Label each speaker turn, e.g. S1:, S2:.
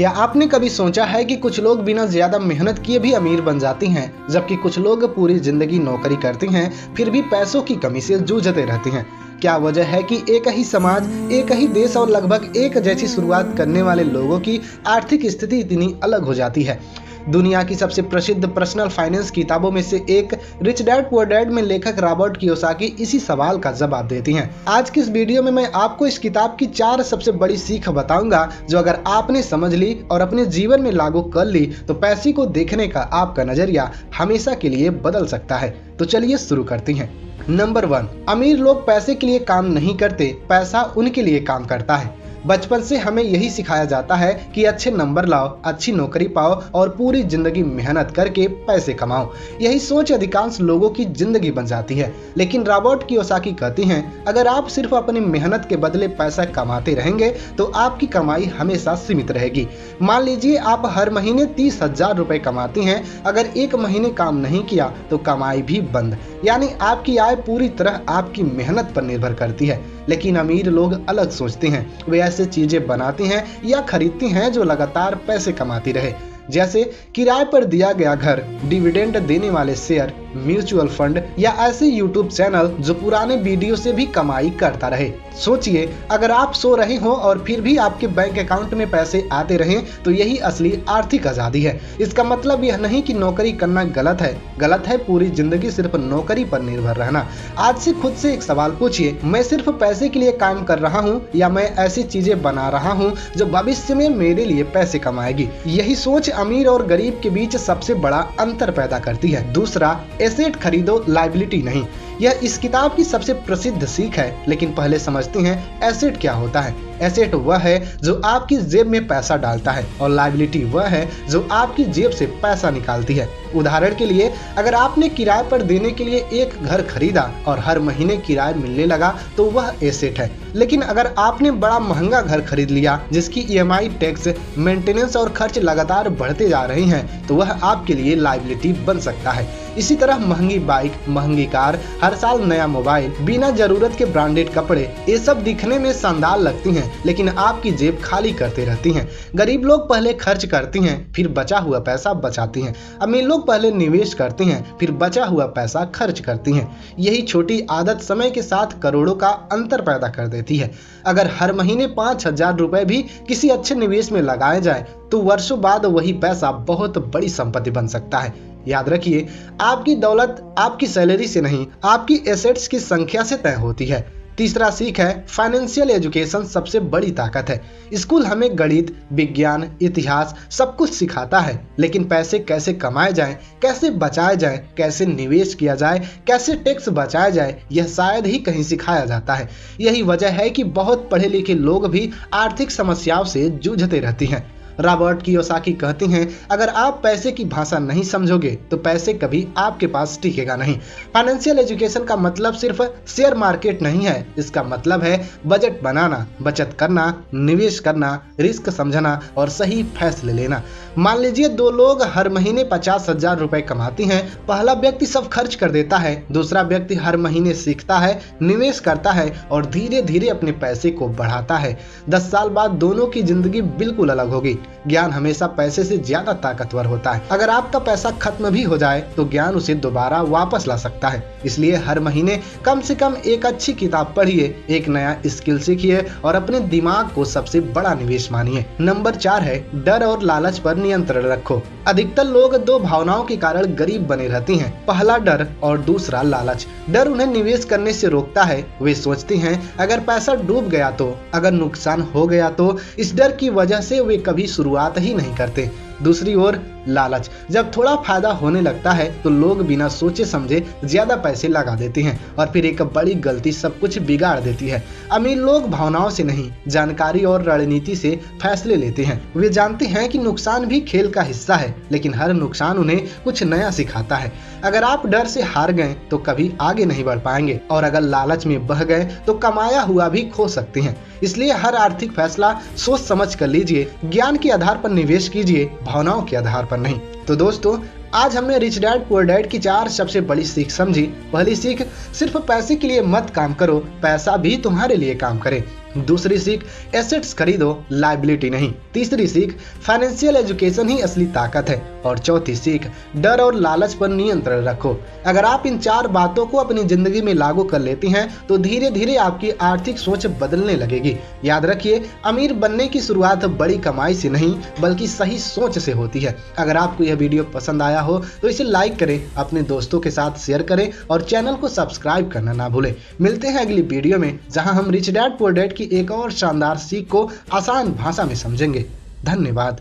S1: क्या आपने कभी सोचा है कि कुछ लोग बिना ज्यादा मेहनत किए भी अमीर बन जाती हैं, जबकि कुछ लोग पूरी जिंदगी नौकरी करते हैं फिर भी पैसों की कमी से जूझते रहते हैं। क्या वजह है कि एक ही समाज, एक ही देश और लगभग एक जैसी शुरुआत करने वाले लोगों की आर्थिक स्थिति इतनी अलग हो जाती है। दुनिया की सबसे प्रसिद्ध पर्सनल फाइनेंस किताबों में से एक रिच डैड पुअर डैड में लेखक रॉबर्ट कियोसाकी इसी सवाल का जवाब देती हैं। आज की इस वीडियो में मैं आपको इस किताब की 4 सबसे बड़ी सीख बताऊंगा, जो अगर आपने समझ ली और अपने जीवन में लागू कर ली तो पैसे को देखने का आपका नजरिया हमेशा के लिए बदल सकता है। तो चलिए शुरू करते हैं। नंबर 1, अमीर लोग पैसे के लिए काम नहीं करते, पैसा उनके लिए काम करता है। बचपन से हमें यही सिखाया जाता है कि अच्छे नंबर लाओ, अच्छी नौकरी पाओ और पूरी जिंदगी मेहनत करके पैसे कमाओ। यही सोच अधिकांश लोगों की जिंदगी बन जाती है। लेकिन रॉबर्ट कियोसाकी कहती हैं, अगर आप सिर्फ अपनी मेहनत के बदले पैसा कमाते रहेंगे तो आपकी कमाई हमेशा सीमित रहेगी। मान लीजिए आप हर महीने 30,000 रुपए कमाती हैं, अगर एक महीने काम नहीं किया तो कमाई भी बंद, यानी आपकी आय पूरी तरह आपकी मेहनत पर निर्भर करती है। लेकिन अमीर लोग अलग सोचते हैं, वे ऐसे चीजें बनाती हैं या खरीदती हैं जो लगातार पैसे कमाती रहे, जैसे किराए पर दिया गया घर, डिविडेंड देने वाले शेयर, म्यूचुअल फंड या ऐसे यूट्यूब चैनल जो पुराने वीडियो से भी कमाई करता रहे। सोचिए, अगर आप सो रहे हो और फिर भी आपके बैंक अकाउंट में पैसे आते रहें तो यही असली आर्थिक आजादी है। इसका मतलब यह नहीं कि नौकरी करना गलत है पूरी जिंदगी सिर्फ नौकरी पर निर्भर रहना। आज से खुद से एक सवाल पूछिए, मैं सिर्फ पैसे के लिए काम कर रहा हूँ या मैं ऐसी चीजें बना रहा हूँ जो भविष्य में मेरे लिए पैसे कमाएगी। यही सोच अमीर और गरीब के बीच सबसे बड़ा अंतर पैदा करती है। दूसरा, एसेट खरीदो, लायबिलिटी नहीं। यह इस किताब की सबसे प्रसिद्ध सीख है। लेकिन पहले समझते हैं एसेट क्या होता है। एसेट वह है जो आपकी जेब में पैसा डालता है और लायबिलिटी वह है जो आपकी जेब से पैसा निकालती है। उदाहरण के लिए, अगर आपने किराए पर देने के लिए एक घर खरीदा और हर महीने किराया मिलने लगा तो वह एसेट है। लेकिन अगर आपने बड़ा महंगा घर खरीद लिया जिसकी ईएमआई, टैक्स, मेंटेनेंस और खर्च लगातार बढ़ते जा रहे हैं तो वह आपके लिए लायबिलिटी बन सकता है। इसी तरह महंगी बाइक, महंगी कार, हर साल नया मोबाइल, बिना जरूरत के ब्रांडेड कपड़े, ये सब दिखने में शानदार लगती हैं लेकिन आपकी जेब खाली करते रहती हैं। गरीब लोग पहले खर्च करती हैं, फिर बचा हुआ पैसा बचाती हैं। अमीर लोग पहले निवेश करते हैं, फिर बचा हुआ पैसा खर्च करती हैं। यही छोटी आदत समय के साथ करोड़ों का अंतर पैदा कर देती है। अगर हर महीने 5,000 रुपए भी किसी अच्छे निवेश में लगाए जाए तो वर्षों बाद वही पैसा बहुत बड़ी संपत्ति बन सकता है। याद रखिए, आपकी दौलत आपकी सैलरी से नहीं, आपकी एसेट्स की संख्या से तय होती है। तीसरा सीख है, फाइनेंशियल एजुकेशन सबसे बड़ी ताकत है। स्कूल हमें गणित, विज्ञान, इतिहास सब कुछ सिखाता है, लेकिन पैसे कैसे कमाए जाएं, कैसे बचाए जाएं, कैसे निवेश किया जाए, कैसे टैक्स बचाया जाए, यह शायद ही कहीं सिखाया जाता है। यही वजह है कि बहुत पढ़े लिखे लोग भी आर्थिक समस्याओं से जूझते रहते हैं। रॉबर्ट कियोसाकी कहती हैं, अगर आप पैसे की भाषा नहीं समझोगे तो पैसे कभी आपके पास टिकेगा नहीं। फाइनेंशियल एजुकेशन का मतलब सिर्फ शेयर मार्केट नहीं है, इसका मतलब है बजट बनाना, बचत करना, निवेश करना, रिस्क समझना और सही फैसले लेना। मान लीजिए 2 लोग हर महीने 50,000 रुपए कमाती हैं। पहला व्यक्ति सब खर्च कर देता है, दूसरा व्यक्ति हर महीने सीखता है, निवेश करता है और धीरे धीरे अपने पैसे को बढ़ाता है। 10 साल बाद दोनों की जिंदगी बिल्कुल अलग होगी। ज्ञान हमेशा पैसे से ज्यादा ताकतवर होता है। अगर आपका पैसा खत्म भी हो जाए तो ज्ञान उसे दोबारा वापस ला सकता है। इसलिए हर महीने कम से कम एक अच्छी किताब पढ़िए, एक नया स्किल सीखिए और अपने दिमाग को सबसे बड़ा निवेश मानिए। नंबर 4 है, डर और लालच पर नियंत्रण रखो। अधिकतर लोग 2 भावनाओं के कारण गरीब बने रहते हैं। पहला डर और दूसरा लालच। डर उन्हें निवेश करने से रोकता है। वे सोचते हैं अगर पैसा डूब गया तो, अगर नुकसान हो गया तो। इस डर की वजह से वे कभी शुरुआत ही नहीं करते। दूसरी ओर लालच। जब थोड़ा फायदा होने लगता है तो लोग बिना सोचे समझे ज्यादा पैसे लगा देते हैं और फिर एक बड़ी गलती सब कुछ बिगाड़ देती है। अमीर लोग भावनाओं से नहीं, जानकारी और रणनीति से फैसले लेते हैं। वे जानते हैं कि नुकसान भी खेल का हिस्सा है, लेकिन हर नुकसान उन्हें कुछ नया सिखाता है। अगर आप डर से हार गए तो कभी आगे नहीं बढ़ पाएंगे और अगर लालच में बह गए तो कमाया हुआ भी खो सकते हैं। इसलिए हर आर्थिक फैसला सोच समझ कर लीजिए। ज्ञान के आधार पर निवेश कीजिए, भावनाओं के आधार पर नहीं। तो दोस्तों, आज हमने रिच डैड पुअर डैड की 4 सबसे बड़ी सीख समझी। पहली सीख, सिर्फ पैसे के लिए मत काम करो, पैसा भी तुम्हारे लिए काम करे। दूसरी सीख, एसेट्स खरीदो, लायबिलिटी नहीं। तीसरी सीख, फाइनेंशियल एजुकेशन ही असली ताकत है। और चौथी सीख, डर और लालच पर नियंत्रण रखो। अगर आप इन 4 बातों को अपनी जिंदगी में लागू कर लेती हैं तो धीरे धीरे आपकी आर्थिक सोच बदलने लगेगी। याद रखिए, अमीर बनने की शुरुआत बड़ी कमाई से नहीं बल्कि सही सोच से होती है। अगर आपको यह वीडियो पसंद आया हो तो इसे लाइक करें, अपने दोस्तों के साथ शेयर करें और चैनल को सब्सक्राइब करना ना भूलें। मिलते हैं अगली वीडियो में जहां हम रिच डैड पुअर डैड की एक और शानदार सीख को आसान भाषा में समझेंगे। धन्यवाद।